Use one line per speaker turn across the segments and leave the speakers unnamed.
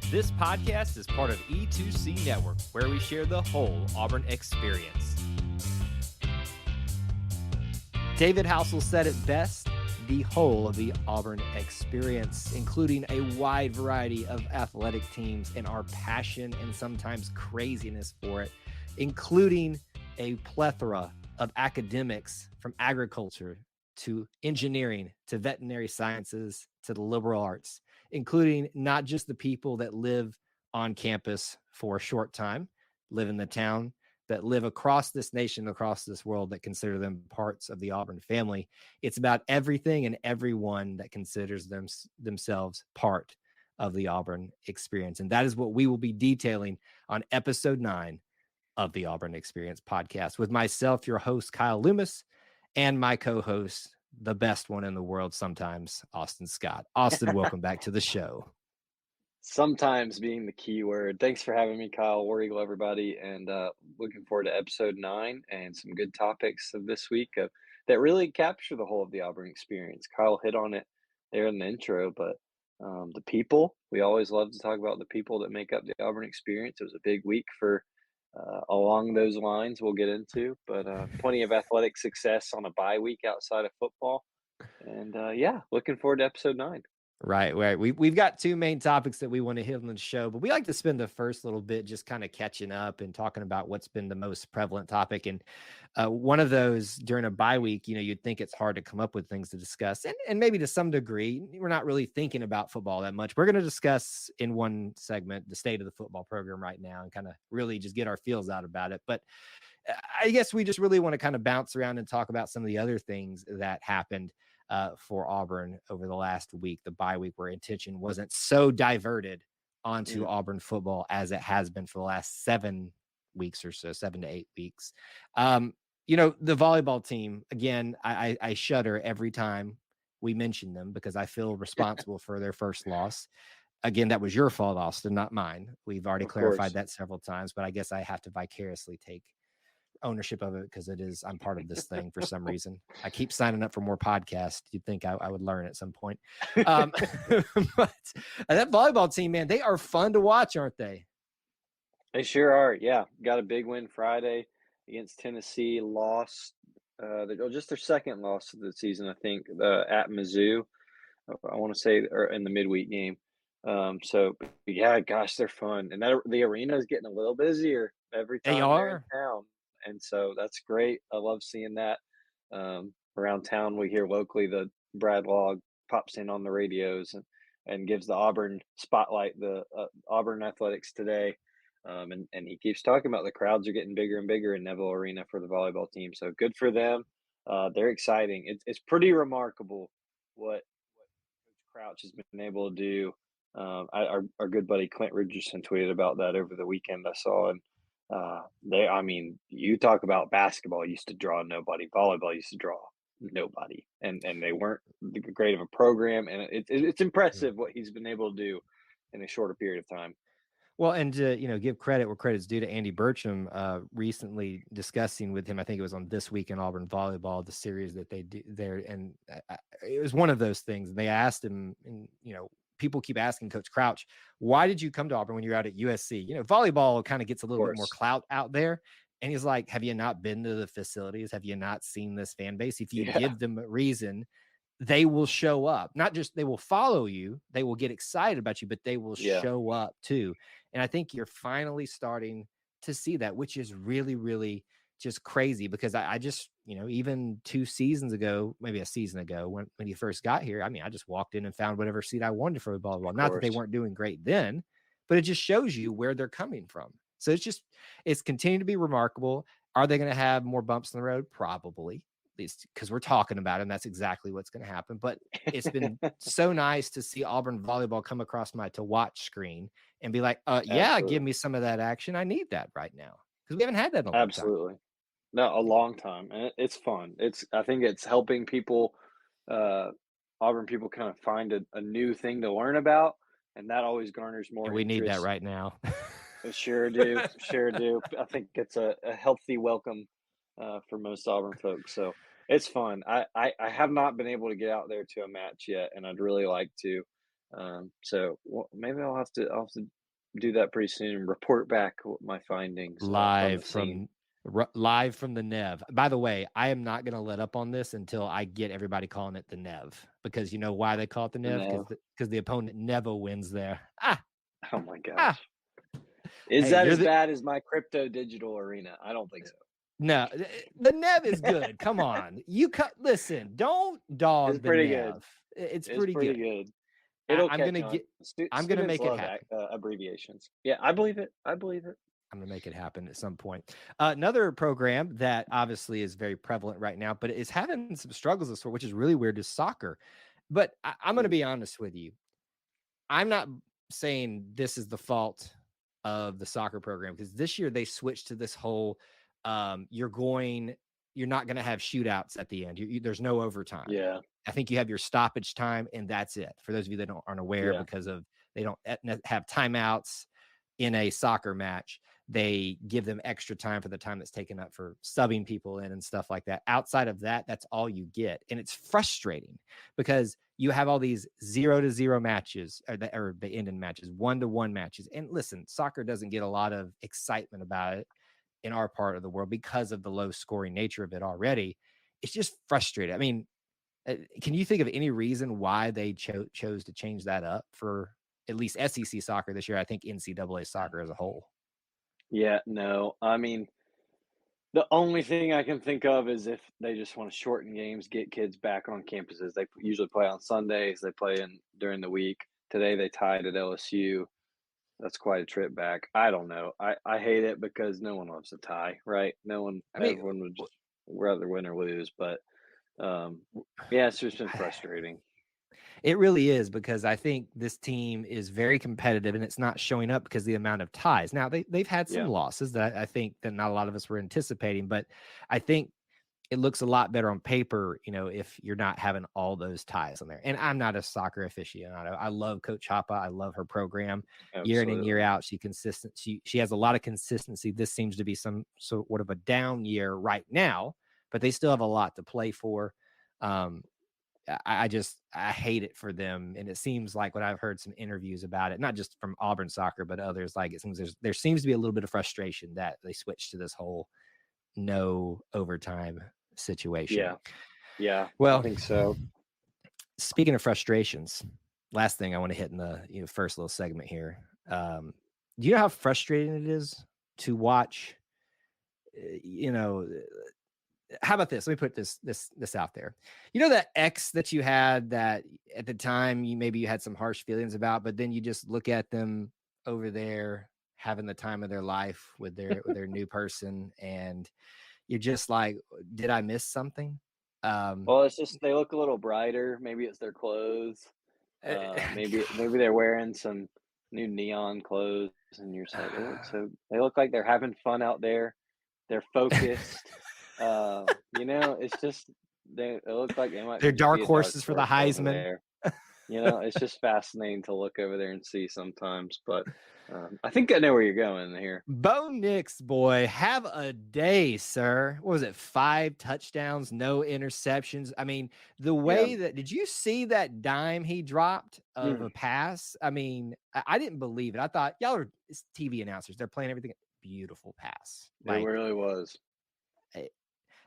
This podcast is part of E2C Network, where we share the whole Auburn experience. David Housel said it best, the whole of the Auburn experience, including a wide variety of athletic teams and our passion and sometimes craziness for it, including a plethora of academics from agriculture to engineering to veterinary sciences to the liberal arts, including not just the people that live on campus for a short time, live in the town, that live across this nation, across this world, that consider them parts of the Auburn family. It's about everything and everyone that considers themselves part of the Auburn experience. And that is what we will be detailing on episode 9 of the Auburn Experience podcast with myself, your host, Kyle Loomis, and my co-host, the best one in the world sometimes, Austin Scott. Austin, welcome back to the show.
Sometimes being the key word. Thanks for having me, Kyle. War Eagle, everybody, and looking forward to episode 9 and some good topics of this week that really capture the whole of the Auburn experience. Kyle hit on it there in the intro, but the people, we always love to talk about the people that make up the Auburn experience. It was a big week for along those lines we'll get into, but plenty of athletic success on a bye week outside of football. And looking forward to episode 9.
Right. We've got 2 main topics that we want to hit on the show, but we like to spend the first little bit just kind of catching up and talking about what's been the most prevalent topic. And one of those during a bye week, you'd think it's hard to come up with things to discuss. And maybe to some degree, we're not really thinking about football that much. We're going to discuss in one segment the state of the football program right now and kind of really just get our feels out about it. But I guess we just really want to kind of bounce around and talk about some of the other things that happened for Auburn over the last week, the bye week, where attention wasn't so diverted onto Auburn football as it has been for the last 7 weeks or so, 7 to 8 weeks. The volleyball team, again, I shudder every time we mention them because I feel responsible for their first loss. Again, that was your fault, Austin, not mine. We've already clarified that several times, but I guess I have to vicariously take ownership of it because I'm part of this thing for some reason. I keep signing up for more podcasts. You'd think I would learn at some point. But that volleyball team, man, they are fun to watch, aren't they?
They sure are. Yeah. Got a big win Friday against Tennessee. Lost just their second loss of the season, I think, at Mizzou. I want to say, or in the midweek game. Gosh, they're fun. And the arena is getting a little busier every time they're in town. And so that's great. I love seeing that. Around town, we hear locally the Brad Log pops in on the radios and gives the Auburn spotlight, the Auburn athletics today. And he keeps talking about the crowds are getting bigger and bigger in Neville Arena for the volleyball team. So good for them. They're exciting. It's pretty remarkable what Coach Crouch has been able to do. Our good buddy Clint Richardson tweeted about that over the weekend, I saw, and you talk about basketball used to draw nobody, volleyball used to draw nobody, and they weren't great of a program, and it's impressive what he's been able to do in a shorter period of time.
Well, and to give credit where credit's due to Andy Burcham, recently discussing with him, I think it was on This Week in Auburn Volleyball, the series that they do there, and it was one of those things. And they asked him, and people keep asking Coach Crouch, why did you come to Auburn when you're out at USC? Volleyball kind of gets a little bit more clout out there. And he's like, have you not been to the facilities? Have you not seen this fan base? If you give them a reason, they will show up. Not just they will follow you, they will get excited about you, but they will show up too. And I think you're finally starting to see that, which is really, really just crazy because I just, even 2 seasons ago, maybe a season ago when you first got here, I just walked in and found whatever seat I wanted for volleyball. Not that they weren't doing great then, but it just shows you where they're coming from. So it's continuing to be remarkable. Are they going to have more bumps in the road? Probably, at least because we're talking about it, and that's exactly what's going to happen. But it's been so nice to see Auburn volleyball come across my to watch screen and be like, give me some of that action. I need that right now because we haven't had that in a long time.
No, a long time, and it's fun. I think it's helping people, Auburn people, kind of find a new thing to learn about, and that always garners more.
And we need that right now.
Sure do. I think it's a healthy welcome for most Auburn folks. So it's fun. I have not been able to get out there to a match yet, and I'd really like to. Maybe I'll have to do that pretty soon. Report back what my findings from the
live
scene.
from live from the Nev. By the way, I am not going to let up on this until I get everybody calling it the Nev, because you know why they call it the Nev?
No.
Because the opponent never wins there. Ah,
Oh my
ah.
gosh. Is
Hey,
that
you're
as
the
bad as my crypto digital arena? I don't think so.
no. The Nev is good. Come on, listen. Don't
It's
dog the
pretty good.
Nev. It's
It's
pretty
pretty
good.
good. It'll
I'm
catch
gonna
on.
get. I'm gonna
Students
make it
love
happen.
abbreviations. Yeah, I believe it. I believe it.
I'm going to make it happen at some point. Another program that obviously is very prevalent right now, but is having some struggles this year, which is really weird, is soccer. But I'm going to
Mm,
be honest with you. I'm not saying this is the fault of the soccer program, because this year they switched to this whole you're not going to have shootouts at the end. There's no overtime.
yeah,
I think you have your stoppage time, and that's it. For those of you that aren't aware,
yeah,
because of they don't have timeouts in a soccer match, they give them extra time for the time that's taken up for subbing people in and stuff like that. Outside of that, that's all you get. And it's frustrating because you have all these 0-0 matches, or the end in matches, 1-1 matches. And listen, soccer doesn't get a lot of excitement about it in our part of the world because of the low scoring nature of it already. It's just frustrating. I mean, can you think of any reason why they chose to change that up for at least SEC soccer this year? I think NCAA soccer as a whole.
yeah. No, I mean, the only thing I can think of is if they just want to shorten games, get kids back on campuses. They usually play on Sundays. They play in during the week. Today they tied at LSU. That's quite a trip back. I don't know. I hate it because no one loves a tie, right? No one,
I mean,
everyone would just rather win or lose. But um, yeah, it's just been frustrating.
it really is, because I think this team is very competitive, and it's not showing up because of the amount of ties. Now they've had some
Yeah,
losses that I think that not a lot of us were anticipating, but I think it looks a lot better on paper, if you're not having all those ties on there. And I'm not a soccer aficionado. I love Coach Hoppa. I love her program. Year in and year
absolutely.
out, she has a lot of consistency. This seems to be some sort of a down year right now, but they still have a lot to play for. Um, I hate it for them. And it seems like, when I've heard some interviews about it, not just from Auburn soccer, but others, like, it seems there seems to be a little bit of frustration that they switched to this whole no overtime situation.
Yeah, yeah, I
Well,
think so.
speaking of frustrations, last thing I want to hit in the first little segment here. Do you know how frustrating it is to watch? You know, how about this? Let me put this out there. You know that ex that you had that at the time maybe you had some harsh feelings about, but then you just look at them over there having the time of their life with their new person, and you're just like, did I miss something? Um,
Well, it's just they look a little brighter. Maybe it's their clothes. Maybe they're wearing some new neon clothes, and you're just like, they look like they're having fun out there. They're focused. It's just they look like they might
they're
just be
dark
a dark
horses for the
horse over
Heisman.
there. It's just fascinating to look over there and see sometimes. But I think I know where you're going here.
Bo Nix, boy, have a day, sir. What was it? 5 touchdowns, no interceptions. I mean, the
Yeah.
way did you see that dime he dropped of
Mm,
a pass? I mean, I didn't believe it. I thought, y'all are TV announcers. They're playing everything. Beautiful pass.
it really was.
Eh,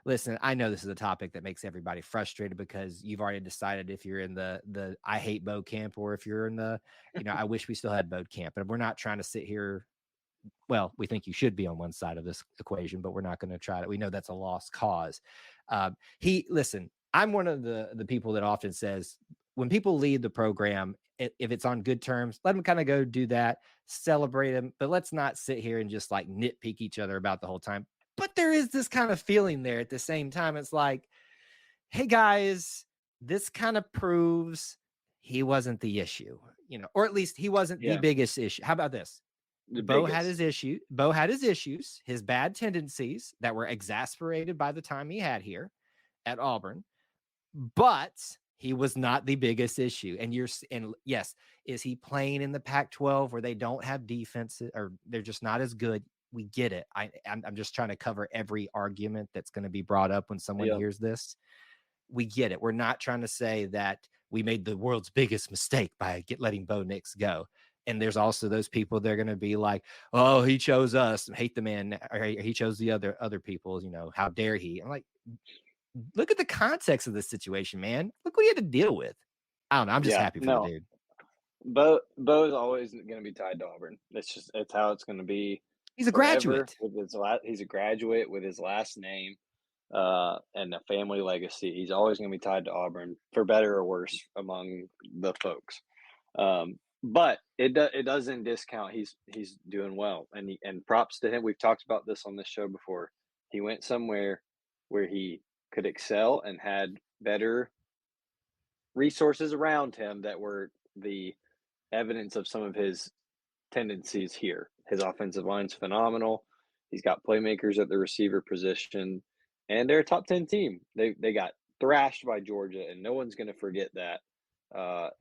Listen, I know this is a topic that makes everybody frustrated, because you've already decided if you're in the I hate Bo camp, or if you're in the, I wish we still had Bo camp. And we're not trying to sit here. Well, we think you should be on one side of this equation, but we're not going to try to. We know that's a lost cause. Listen, I'm one of the people that often says, when people leave the program, if it's on good terms, let them kind of go do that, celebrate them, but let's not sit here and just like nitpick each other about the whole time. But there is this kind of feeling there at the same time. It's like, hey guys, this kind of proves he wasn't the issue, or at least he wasn't the
Yeah,
biggest issue. How about this?
the
Bo had
biggest.
his issue. Bo had his issues, his bad tendencies that were exasperated by the time he had here at Auburn, but he was not the biggest issue. And yes, is he playing in the Pac-12 where they don't have defense, or they're just not as good? We get it. I'm just trying to cover every argument that's going to be brought up when someone
Yeah,
hears this. We get it. We're not trying to say that we made the world's biggest mistake by letting Bo Nix go. And there's also those people they're going to be like, oh, he chose us, hate the man, or he chose the other people, how dare he? I'm like, look at the context of this situation, man. Look what he had to deal with. I don't know. I'm just
Yeah,
happy for the
no,
dude.
Bo's always going to be tied to Auburn. It's how it's going to be
He's a
forever.
graduate.
He's a graduate with his last name, and a family legacy. He's always going to be tied to Auburn, for better or worse, among the folks. But it doesn't discount he's doing well, and props to him. We've talked about this on this show before. He went somewhere where he could excel and had better resources around him that were the evidence of some of his tendencies here. His offensive line's phenomenal. He's got playmakers at the receiver position, and they're a top 10 team. They got thrashed by Georgia, and no one's going to forget that.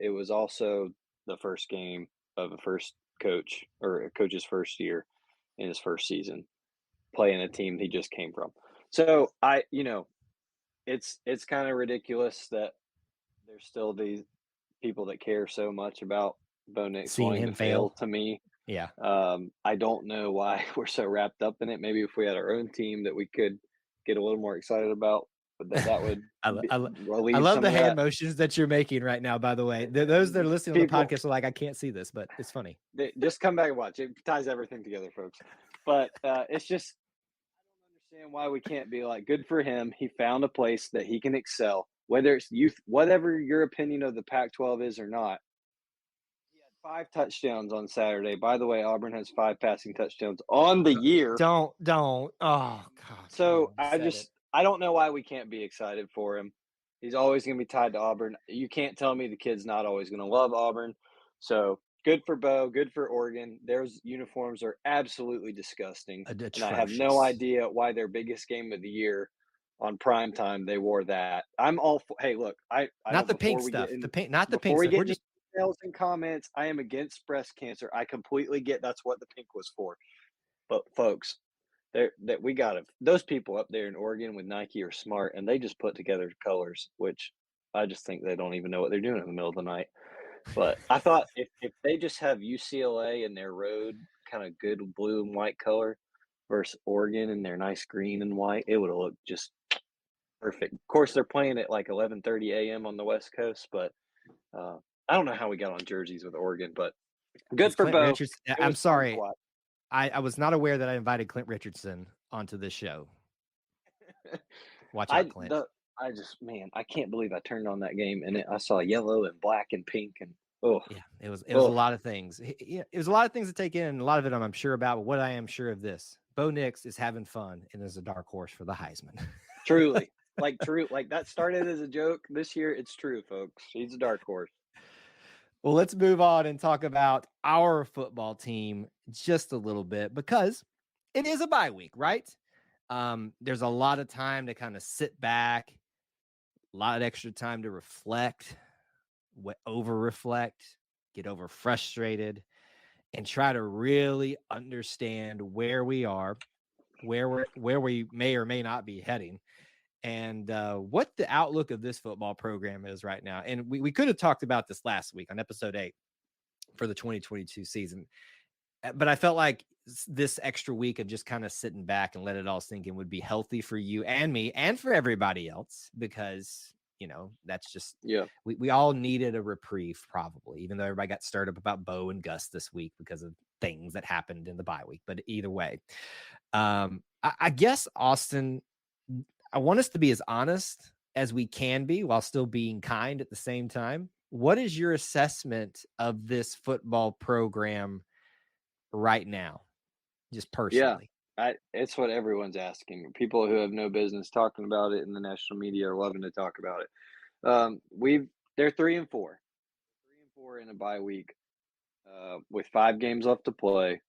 It was also the first game of a first coach, or a coach's first year in his first season, playing a team he just came from. So it's kind of ridiculous that there's still these people that care so much about Bo Nix
Seeing
wanting
him
to fail.
fail.
To me,
Yeah.
I don't know why we're so wrapped up in it. Maybe if we had our own team that we could get a little more excited about, but that would
I
relieve
love
some
the
of
hand
that.
motions that you're making right now, by the way. Those that are listening on the
People,
podcast are like, I can't see this, but it's funny.
just come back and watch. It ties everything together, folks. But it's just, I don't understand why we can't be like, good for him. He found a place that he can excel, whether it's youth, whatever your opinion of the Pac-12 is or not. He had 5 touchdowns on Saturday. By the way, Auburn has 5 passing touchdowns on the year.
Don't. Oh, God.
So
You said it.
I don't know why we can't be excited for him. He's always going to be tied to Auburn. You can't tell me the kid's not always going to love Auburn. So good for Bo, good for Oregon. Their uniforms are absolutely disgusting, and I have no
Atrocious.
idea why their biggest game of the year on prime time they wore that. I'm all for, hey, look, I
Not
know
the pink stuff. Not the
before
pink
we
stuff.
get
We're
into
just
emails and comments, I am against breast cancer. I completely get that's what the pink was for. But folks, that we got to those people up there in Oregon with Nike are smart, and they just put together colors, which I just think they don't even know what they're doing in the middle of the night. But I thought if they just have UCLA in their road kind of good blue and white color versus Oregon in their nice green and white, it would have looked just perfect. Of course, they're playing at like 11:30 a.m. on the West Coast, but I don't know how we got on jerseys with Oregon, but
is
good for
Clint
Bo.
Richards.
It
I'm
was fun to
sorry.
watch.
I was not aware that I invited Clint Richardson onto this show. Watch out,
I
Clint.
the I just man, I can't believe I turned on that game and I saw yellow and black and pink and oh
Yeah, it was a lot of things. It was a lot of things to take in, and a lot of it I'm sure about. But what I am sure of this, Bo Nix is having fun and is a dark horse for the Heisman.
truly like that started as a joke. This year it's true, folks. He's a dark horse.
Well, let's move on and talk about our football team just a little bit because it is a bye week, right? There's a lot of time to kind of sit back, a lot of extra time to reflect, over reflect, get over frustrated, and try to really understand where we are, where we may or may not be heading, and what the outlook of this football program is right now. And we could have talked about this last week on episode 8 for the 2022 season, but I felt like this extra week of just kind of sitting back and let it all sink in would be healthy for you and me and for everybody else, because that's just,
Yeah.
we all needed a reprieve, probably, even though everybody got stirred up about Bo and Gus this week because of things that happened in the bye week. But either way, I guess, Austin, I want us to be as honest as we can be while still being kind at the same time. What is your assessment of this football program right now, just
Yeah.
personally?
It's what everyone's asking. People who have no business talking about it in the national media are loving to talk about it. We've they're 3-4. 3-4 in a bye week. With 5 games left to play.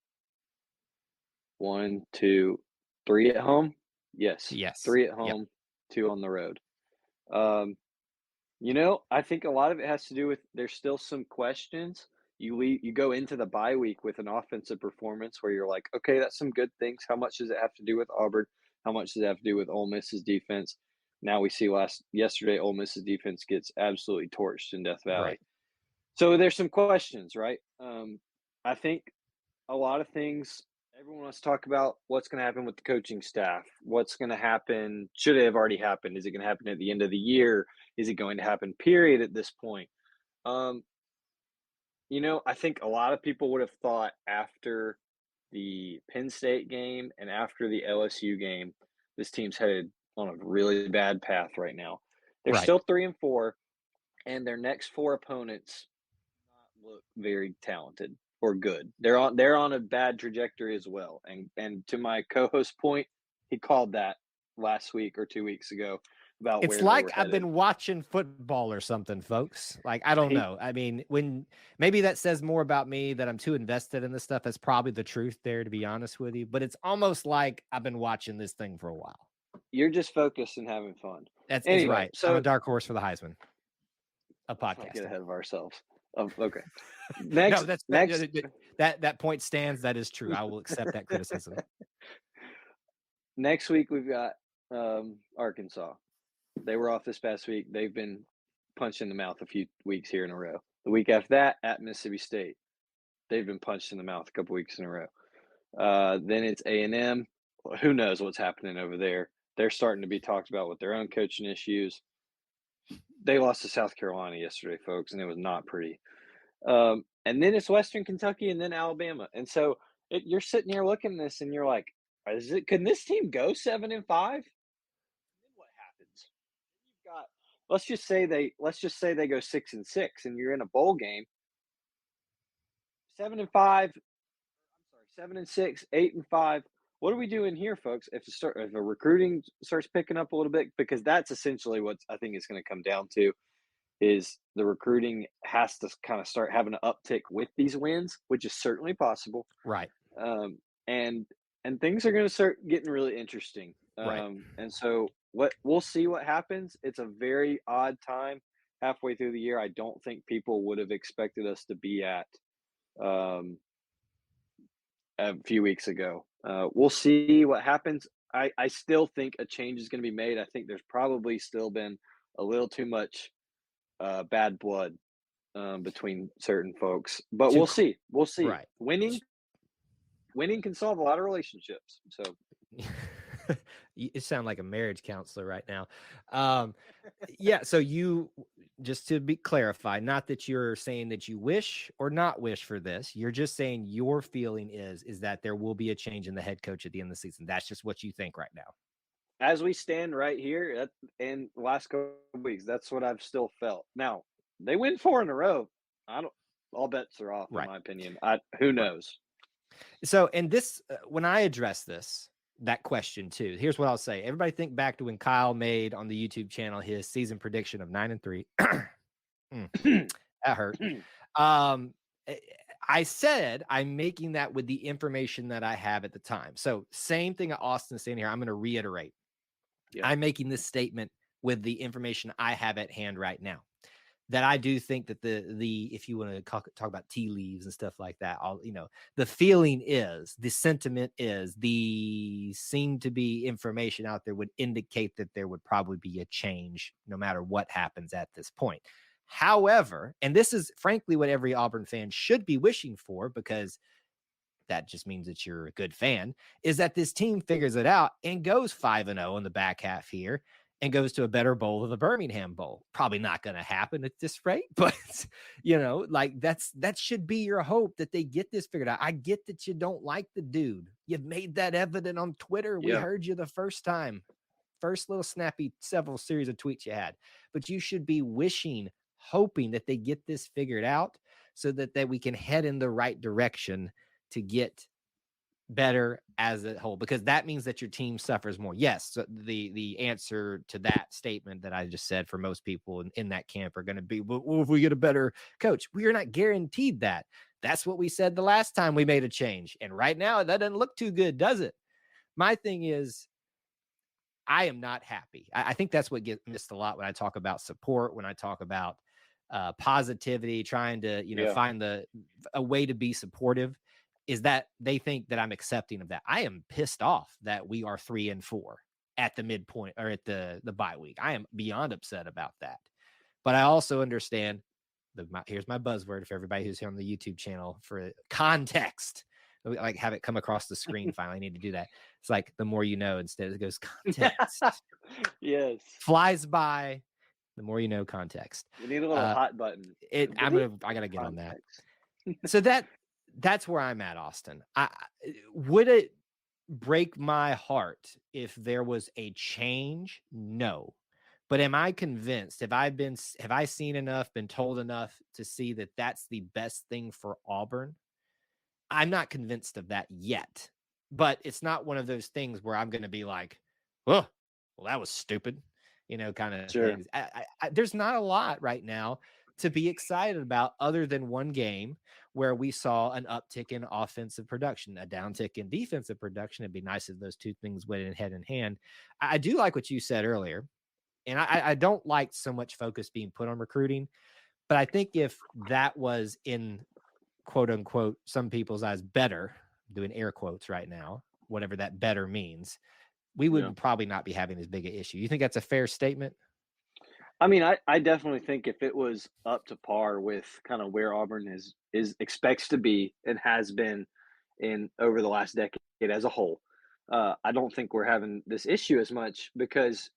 1, 2, 3 at home? Yes.
Yes.
3 at
Yep.
home, 2 on the road. I think a lot of it has to do with there's still some questions. You go into the bye week with an offensive performance where you're like, okay, that's some good things. How much does it have to do with Auburn? How much does it have to do with Ole Miss's defense? Now we see yesterday Ole Miss's defense gets absolutely torched in Death Valley.
Right.
So there's some questions, right? I think a lot of things everyone wants to talk about what's going to happen with the coaching staff. What's going to happen? Should it have already happened? Is it going to happen at the end of the year? Is it going to happen, period, at this point? Um, I think a lot of people would have thought after the Penn State game and after the LSU game, this team's headed on a really bad path right now. They're
Right.
still 3-4, and their next four opponents not look very talented or good. They're on a bad trajectory as well. And to my co-host point, he called that last week or 2 weeks ago about
It's
where they
like
were
I've
headed.
been watching football or something, folks. Like, I don't
He
know. I mean, when maybe that says more about me that I'm too invested in this stuff. That's probably the truth there, to be honest with you. But it's almost like I've been watching this thing for a while.
You're just focused and having fun.
It's
Anyway,
right. I'm a
so
dark horse for the Heisman of
let's not get
podcasting.
ahead of ourselves. Okay.
No,
Next, next,
that point stands. That is true. I will accept that criticism.
next week we've got Arkansas. They were off this past week. They've been punched in the mouth a few weeks here in a row. The week after that, at Mississippi State, they've been punched in the mouth a couple weeks in a row. Then it's A&M. Who knows what's happening over there? They're starting to be talked about with their own coaching issues. They lost to South Carolina yesterday, folks, and it was not pretty. And then it's Western Kentucky and then Alabama. And so you're sitting here looking at this and you're like, can this team go 7-5? Then what happens? You've got let's just say they go 6-6 and you're in a bowl game. 7-5, I'm sorry, 7-6, 8-5. What are we doing here, folks? If a recruiting starts picking up a little bit, because that's essentially what I think it's going to come down to, is the recruiting has to kind of start having an uptick with these wins, which is certainly possible.
Right.
Um, and things are going to start getting really interesting.
Right.
And so we'll see what happens. It's a very odd time halfway through the year. I don't think people would have expected us to be at a few weeks ago. We'll see what happens. I still think a change is going to be made. I think there's probably still been a little too much bad blood between certain folks, but we'll see. We'll see.
Right.
Winning can solve a lot of relationships. So
You sound like a marriage counselor right now. Yeah. So just to be clarified, not that you're saying that you wish or not wish for this. You're just saying your feeling is that there will be a change in the head coach at the end of the season. That's just what you think right now.
as we stand right here in the last couple of weeks, that's what I've still felt. Now they win 4 in a row. All bets are off,
Right.
in my opinion. Who knows?
So, and this, when I address that question too, here's what I'll say. Everybody think back to when Kyle made on the YouTube channel his season prediction of 9-3. That hurt. I said I'm making that with the information that I have at the time. So same thing at Austin saying here. I'm going to reiterate. Yeah. I'm making this statement with the information I have at hand right now. That I do think that the if you want to talk about tea leaves and stuff like that, the feeling is, the sentiment is, the seem to be information out there would indicate that there would probably be a change no matter what happens at this point. However, and this is frankly what every Auburn fan should be wishing for, because that just means that you're a good fan, is that this team figures it out and goes 5-0 in the back half here and goes to a better bowl than the Birmingham Bowl. Probably not going to happen at this rate, but that should be your hope, that they get this figured out. I get that you don't like the dude. You've made that evident on Twitter. We heard you the first time. First little snappy several series of tweets you had. But you should be hoping that they get this figured out so that we can head in the right direction to get better as a whole, because that means that your team suffers more. Yes, so the answer to that statement that I just said for most people in that camp are going to be, well, if we get a better coach, we are not guaranteed that. That's what we said the last time we made a change. And right now, that doesn't look too good, does it? My thing is, I am not happy. I think that's what gets missed a lot when I talk about support, when I talk about positivity, trying to, find a way to be supportive, is that they think that I'm accepting of that. I am pissed off that we are 3-4 at the midpoint or at the bye week. I am beyond upset about that. But I also understand here's my buzzword for everybody who's here on the YouTube channel for context. Like have it come across the screen. Finally, I need to do that. It's like the more you know instead it goes context.
Yes.
Flies by. The more you know context.
We need a little hot button.
I gotta get on that. So that's where I'm at, Austin. Would it break my heart if there was a change? No. But am I convinced? Have I seen enough, been told enough to see that that's the best thing for Auburn? I'm not convinced of that yet. But it's not one of those things where I'm going to be like, oh, well, that was stupid, kind of things. There's not a lot right now to be excited about other than one game where we saw an uptick in offensive production, a downtick in defensive production. It'd be nice if those two things went head in hand. I do like what you said earlier, and I don't like so much focus being put on recruiting, but I think if that was in quote unquote some people's eyes better, I'm doing air quotes right now, whatever that better means, we would probably not be having as big an issue. You think that's a fair statement?
I mean, I definitely think if it was up to par with kind of where Auburn is expects to be and has been in over the last decade as a whole, I don't think we're having this issue as much because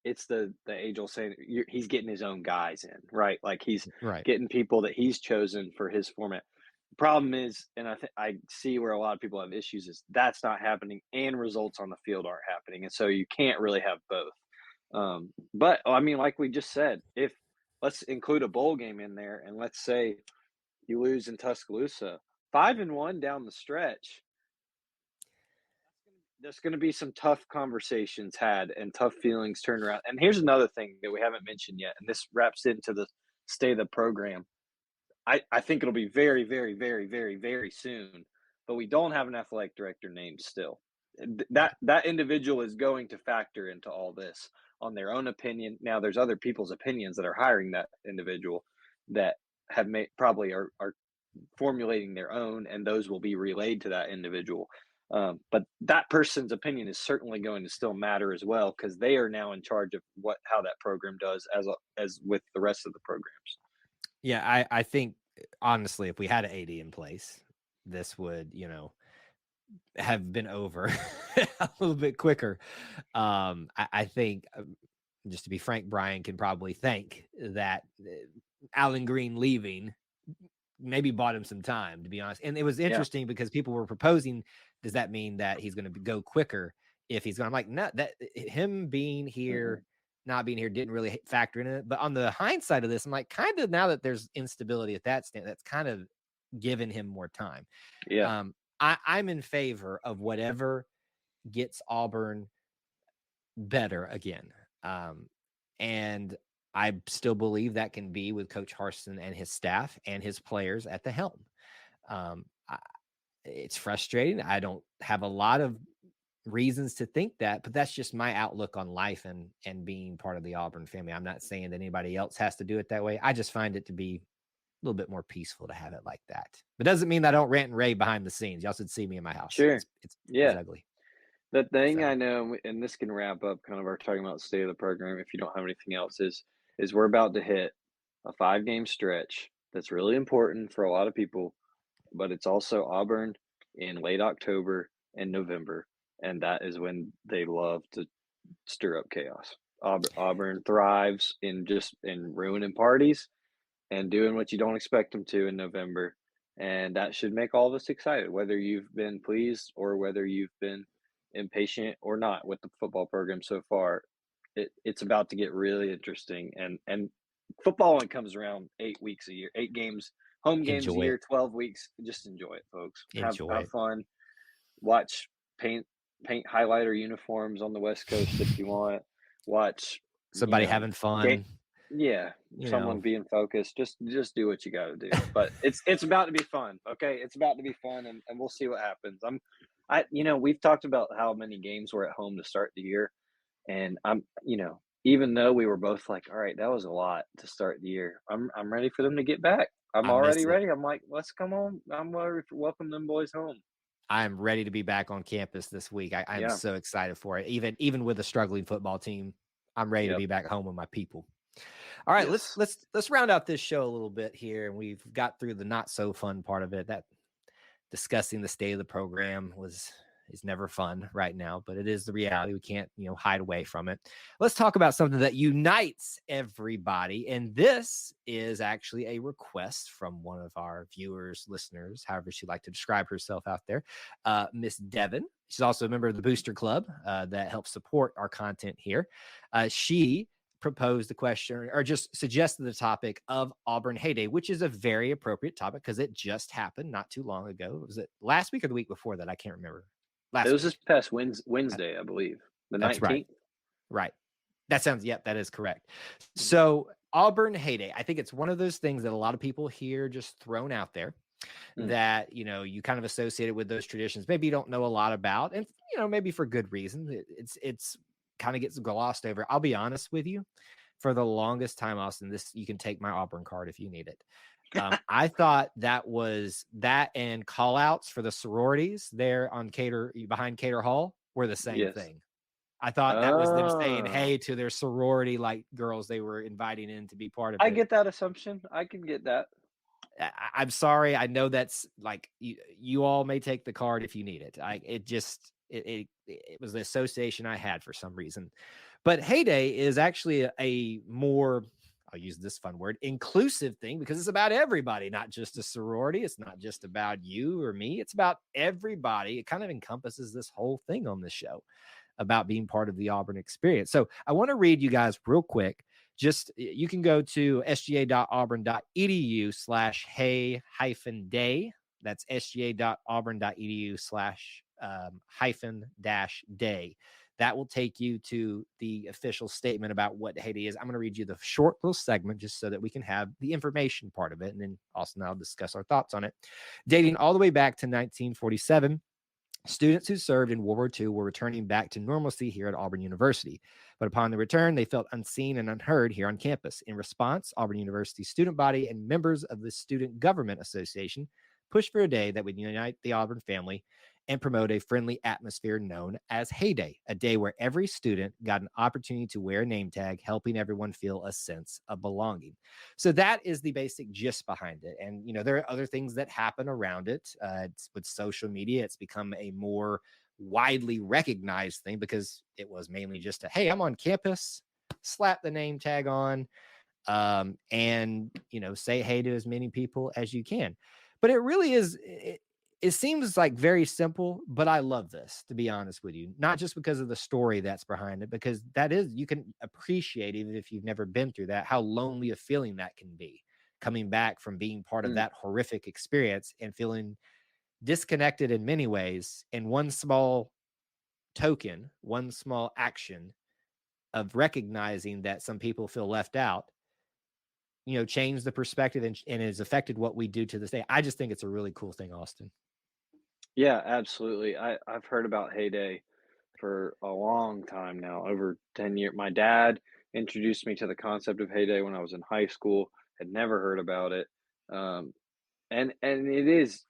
it's the age-old saying, he's getting his own guys in, right? Like he's getting people that he's chosen for his format. The problem is, and I see where a lot of people have issues, is that's not happening and results on the field aren't happening. And so you can't really have both. But I mean, like we just said, if let's include a bowl game in there, and let's say you lose in Tuscaloosa, 5-1 down the stretch, there's going to be some tough conversations had and tough feelings turned around. And here's another thing that we haven't mentioned yet, and this wraps into the state of the program. I think it'll be very, very, very, very, very soon, but we don't have an athletic director named still. That individual is going to factor into all this on their own opinion. Now, there's other people's opinions that are hiring that individual that have probably are formulating their own, and those will be relayed to that individual. But that person's opinion is certainly going to still matter as well because they are now in charge of how that program does as with the rest of the programs.
Yeah, I think honestly, if we had an AD in place, this would have been over a little bit quicker. I think, just to be frank, Brian can probably thank that Alan Green leaving maybe bought him some time, to be honest. And it was interesting because people were proposing, does that mean that he's going to go quicker if he's going? I'm like, no, that him being here, not being here didn't really factor in it. But on the hindsight of this, I'm like, kind of now that there's instability at that stand, that's kind of given him more time.
Yeah.
I'm in favor of whatever gets Auburn better again. And I still believe that can be with Coach Harsin and his staff and his players at the helm. It's frustrating. I don't have a lot of reasons to think that, but that's just my outlook on life and being part of the Auburn family. I'm not saying that anybody else has to do it that way. I just find it to be a little bit more peaceful to have it like that. But doesn't mean I don't rant and rave behind the scenes. Y'all should see me in my house.
Sure.
It's ugly.
The thing I know, and this can wrap up kind of our talking about state of the program if you don't have anything else, is we're about to hit a 5-game stretch that's really important for a lot of people, but it's also Auburn in late October and November, and that is when they love to stir up chaos. Auburn thrives in ruining parties and doing what you don't expect them to in November, and that should make all of us excited, whether you've been pleased or whether you've been impatient or not with the football program so far. It's about to get really interesting, and football only comes around 8 weeks a year, 8 games, home games a year, 12 weeks. Just enjoy it, folks. Have fun. Watch paint highlighter uniforms on the West Coast if you want. Watch
somebody having fun.
Someone being focused. Just do what you got to do. But it's about to be fun. Okay, it's about to be fun, and we'll see what happens. We've talked about how many games were at home to start the year, and even though we were both like, all right, that was a lot to start the year, I'm ready for them to get back. I'm already ready. I'm like, let's come on. I'm ready to welcome them boys home.
I'm ready to be back on campus this week. I am so excited for it. Even with a struggling football team, I'm ready to be back home with my people. All right, let's
Yes.
let's let's round out this show a little bit here, and we've got through the not so fun part of it. That discussing the state of the program is never fun right now, but it is the reality. We can't, hide away from it. Let's talk about something that unites everybody. And this is actually a request from one of our viewers, listeners, however she'd like to describe herself out there, Miss Devon. She's also a member of the Booster Club that helps support our content here. She proposed the question or just suggested the topic of Auburn Heyday, which is a very appropriate topic because it just happened not too long ago. Was it last week or the week before that? I can't remember.
It
Last
was this
week.
past Wednesday, I believe, the
That's right.
19th.
Right. That is correct.
Mhm.
So Auburn Heyday, I think it's one of those things that a lot of people hear just thrown out there
Mm.
that, you kind of associate it with those traditions. Maybe you don't know a lot about, and, maybe for good reason. It's kind of gets glossed over. I'll be honest with you. For the longest time, Austin, you can take my Auburn card if you need it. I thought that and call outs for the sororities there on behind Cater Hall were the same
Yes.
thing. I thought that was them saying
Oh,
hey to their sorority like girls they were inviting in to be part of
I
it.
get that assumption. I can get that.
I'm sorry. I know that's like you all may take the card if you need it. It was the association I had for some reason. But Heyday is actually a more, I'll use this fun word, inclusive thing because it's about everybody, not just a sorority. It's not just about you or me. It's about everybody. It kind of encompasses this whole thing on this show about being part of the Auburn experience. So I want to read you guys real quick. Just you can go to sga.auburn.edu/hey-day. That's sga.auburn.edu/hyphen-day. That will take you to the official statement about what Haiti is. I'm going to read you the short little segment just so that we can have the information part of it. And then Austin and I'll discuss our thoughts on it. Dating all the way back to 1947, students who served in World War II were returning back to normalcy here at Auburn University. But upon the return, they felt unseen and unheard here on campus. In response, Auburn University's student body and members of the Student Government Association pushed for a day that would unite the Auburn family and promote a friendly atmosphere known as Heyday, a day where every student got an opportunity to wear a name tag, helping everyone feel a sense of belonging. So that is the basic gist behind it. And, there are other things that happen around it. With social media, it's become a more widely recognized thing because it was mainly just hey, I'm on campus, slap the name tag on, and say hey to as many people as you can. But it really is it seems like very simple, but I love this, to be honest with you, not just because of the story that's behind it, because that is, you can appreciate, even if you've never been through that, how lonely a feeling that can be, coming back from being part of
Mm.
that horrific experience and feeling disconnected in many ways. And one small token, one small action of recognizing that some people feel left out, change the perspective and has affected what we do to this day. I just think it's a really cool thing, Austin.
Yeah, absolutely. I've heard about Heyday for a long time now, over 10 years. My dad introduced me to the concept of Heyday when I was in high school. Had never heard about it. Um, and it is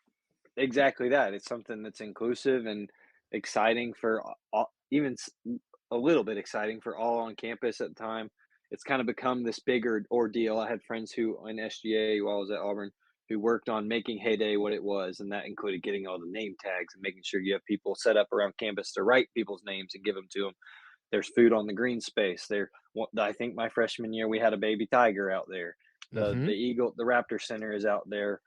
exactly that. It's something that's inclusive and exciting for all, even a little bit exciting for all on campus at the time. It's kind of become this bigger ordeal. I had friends who in SGA while I was at Auburn who worked on making Heyday what it was, and that included getting all the name tags and making sure you have people set up around campus to write people's names and give them to them. There's food on the green space. I think my freshman year we had a baby tiger out there. The
Mm-hmm.
eagle, the Raptor Center is out there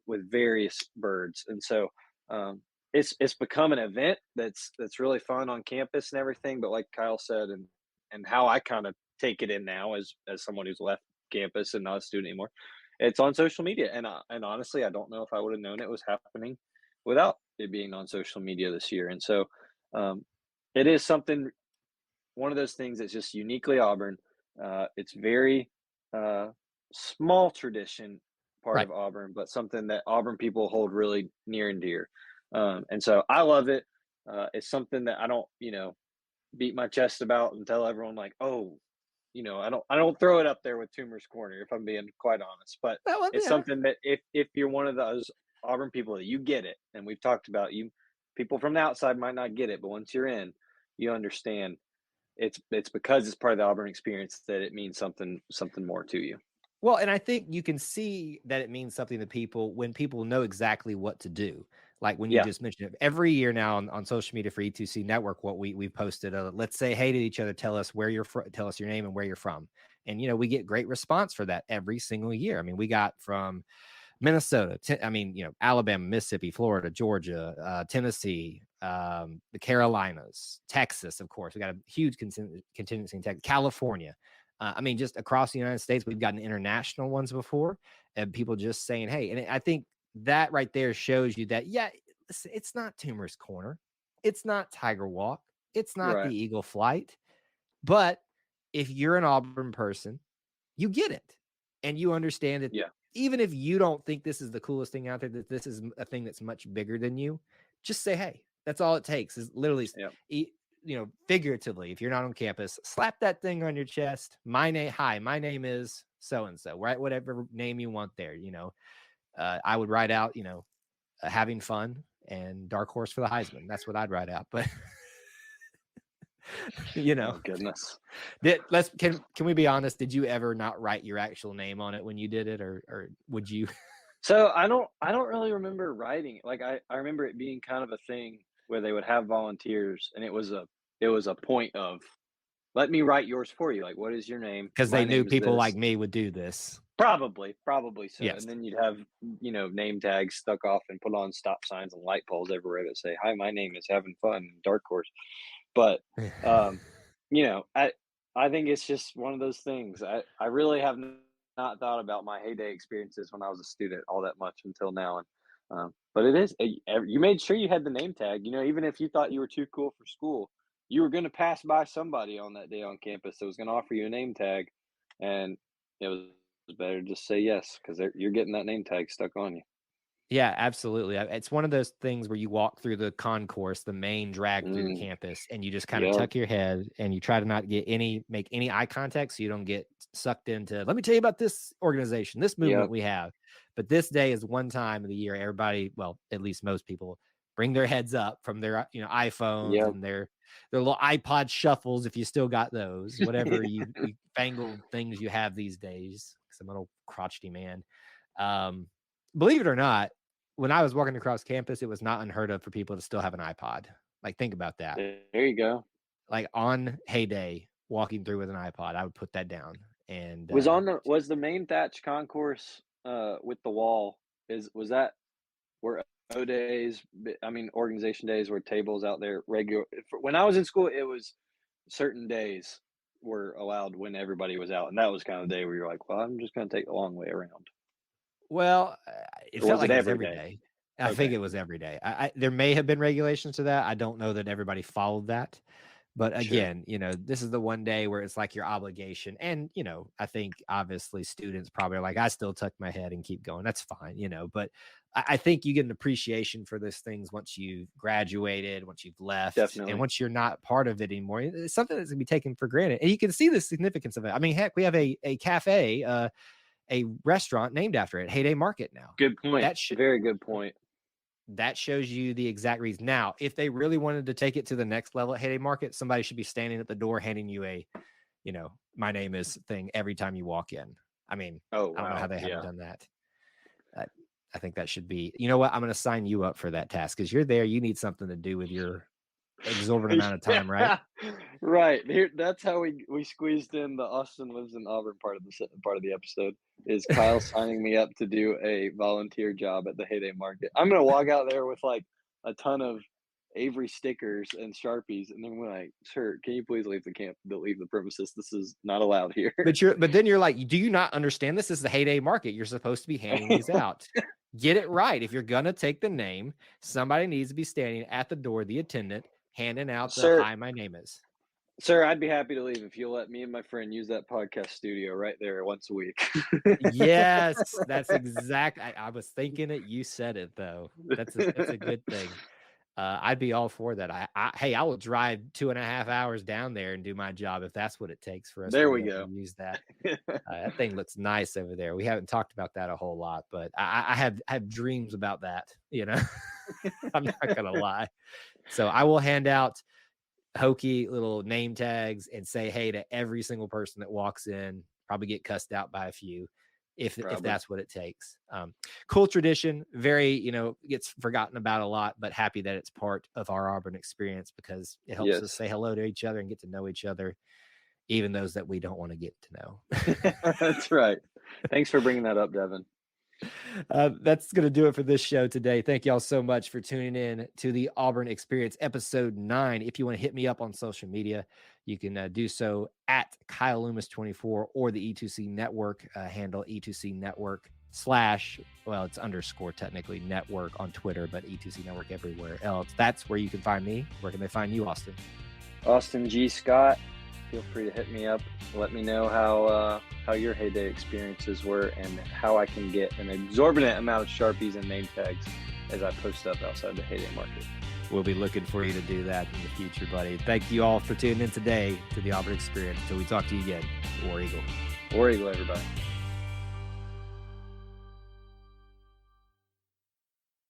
with various birds, and so it's become an event that's really fun on campus and everything. But like Kyle said, and how I kind of take it in now as someone who's left campus and not a student anymore, it's on social media. And honestly, I don't know if I would have known it was happening without it being on social media this year. And so um, it is something, one of those things that's just uniquely Auburn. It's very uh, small tradition part
Right.
of Auburn, but something that Auburn people hold really near and dear. And so I love it. It's something that I don't, beat my chest about and tell everyone like, oh, I don't throw it up there with Toomer's Corner if I'm being quite honest. But
Well,
it's
yeah.
something that if you're one of those Auburn people that you get it, and we've talked about, you people from the outside might not get it, but once you're in, you understand it's because it's part of the Auburn experience that it means something more to you.
Well, and I think you can see that it means something to people when people know exactly what to do. Like when you
Yeah,
just mentioned it, every year now on social media for E2C Network, what we posted, let's say hey to each other, tell us where you're from, tell us your name and where you're from. And, we get great response for that every single year. I mean, we got from Minnesota, Alabama, Mississippi, Florida, Georgia, Tennessee, the Carolinas, Texas, of course. We got a huge contingency in Texas, California. Just across the United States, we've gotten international ones before, and people just saying, hey, and I think that right there shows you that, yeah, it's not Tumor's Corner. It's not Tiger Walk. It's not the
right.
Eagle Flight. But if you're an Auburn person, you get it. And you understand that
Yeah,
even if you don't think this is the coolest thing out there, that this is a thing that's much bigger than you, just say, hey, that's all it takes is literally,
yeah,
figuratively, if you're not on campus, slap that thing on your chest. My name is so-and-so, right? Whatever name you want there, I would write out, having fun and dark horse for the Heisman. That's what I'd write out. But
oh goodness.
Can we be honest? Did you ever not write your actual name on it when you did it, or would you?
So I don't really remember writing it. Like I remember it being kind of a thing where they would have volunteers, and it was a point of, let me write yours for you. Like, what is your name?
Because they
My
knew
name is
people like
this.
me would do this.
Probably so.
Yes.
And then you'd have, name tags stuck off and put on stop signs and light poles everywhere that say, "Hi, my name is having fun, Dark Horse." But I think it's just one of those things. I really have not thought about my heyday experiences when I was a student all that much until now. And but it is you made sure you had the name tag. Even if you thought you were too cool for school, you were going to pass by somebody on that day on campus that was going to offer you a name tag, and it was better to just say yes because you're getting that name tag stuck on you.
Yeah, absolutely. It's one of those things where you walk through the concourse, the main drag through the
Mm,
campus, and you just kind of
yeah,
tuck your head and you try to not make any eye contact so you don't get sucked into, let me tell you about this organization, this
yeah,
movement we have. But this day is one time of the year everybody, well, at least most people, bring their heads up from their iPhones
yeah.
and their little iPod shuffles, if you still got those, whatever you fangled things you have these days. Because I'm an old crotchety man. Um, Believe it or not, when I was walking across campus, it was not unheard of for people to still have an iPod. Like, think about that.
There you go.
Like on heyday, walking through with an iPod, I would put that down. And
Was the main thatch concourse with the wall, is was that where O days, organization days were tables out there regular when I was in school, it was certain days were allowed when everybody was out, and that was kind of the day where you're like, well, I'm just going to take the long way around.
well, it
Or
felt
was it
like it was
every
every
day?
day. I think
Okay,
it was every day. There may have been regulations to that. I don't know that everybody followed that. But
sure,
again, this is the one day where it's like your obligation. And, I think obviously students probably are like, I still tuck my head and keep going. That's fine, but I think you get an appreciation for those things once you've graduated, once you've left, and
definitely.
once you're not part of it anymore. It's something that's gonna be taken for granted. And you can see the significance of it. I mean, heck, we have a cafe, a restaurant named after it, Heyday Market now.
Good point.
That sh-
Very good point.
that shows you the exact reason. Now, if they really wanted to take it to the next level at Heyday Market, somebody should be standing at the door handing you a, my name is thing every time you walk in. I mean,
Oh
I don't know how
wow,
they haven't
yeah.
done that. I, I think that should be, you know what? I'm going to sign you up for that task because you're there. You need something to do with your exorbitant amount of time, right?
Yeah, right. Here, that's how we squeezed in the Austin lives in Auburn part of the episode. Is Kyle signing me up to do a volunteer job at the Heyday Market? I'm gonna walk out there with like a ton of Avery stickers and Sharpies, and then we're like, "Sir, can you please leave leave the premises? This is not allowed here."
But then you're like, do you not understand this is the Heyday Market? You're supposed to be handing these out. Get it right. If you're going to take the name, somebody needs to be standing at the door, the attendant, handing out the
Sir,
hi, my name is.
sir, I'd be happy to leave if you'll let me and my friend use that podcast studio right there once a week.
Yes, that's exact. I was thinking it. You said it though. That's a good thing. I'd be all for that. Hey, I will drive 2.5 hours down there and do my job if that's what it takes for us to
There
be
we
able to
go.
use that. That thing looks nice over there. We haven't talked about that a whole lot, but I have dreams about that. I'm not gonna lie. So I will hand out hokey little name tags and say hey to every single person that walks in. Probably get cussed out by a few if that's what it takes. Cool tradition, very, gets forgotten about a lot, but happy that it's part of our Auburn experience because it helps us say hello to each other and get to know each other, even those that we don't want to get to know.
That's right. Thanks for bringing that up, Devin.
That's going to do it for this show today. Thank y'all so much for tuning in to the Auburn Experience episode 9. If you want to hit me up on social media, you can do so at Kyle Loomis 24 or the E2C Network handle, E2C Network / it's underscore technically network on Twitter, but E2C Network everywhere else. That's where you can find me. Where can they find you, Austin?
Austin G. Scott. Feel free to hit me up. Let me know how your heyday experiences were and how I can get an exorbitant amount of Sharpies and name tags as I post up outside the heyday market.
We'll be looking for you to do that in the future, buddy. Thank you all for tuning in today to the Auburn Experience. Until we talk to you again, War Eagle.
War Eagle, everybody.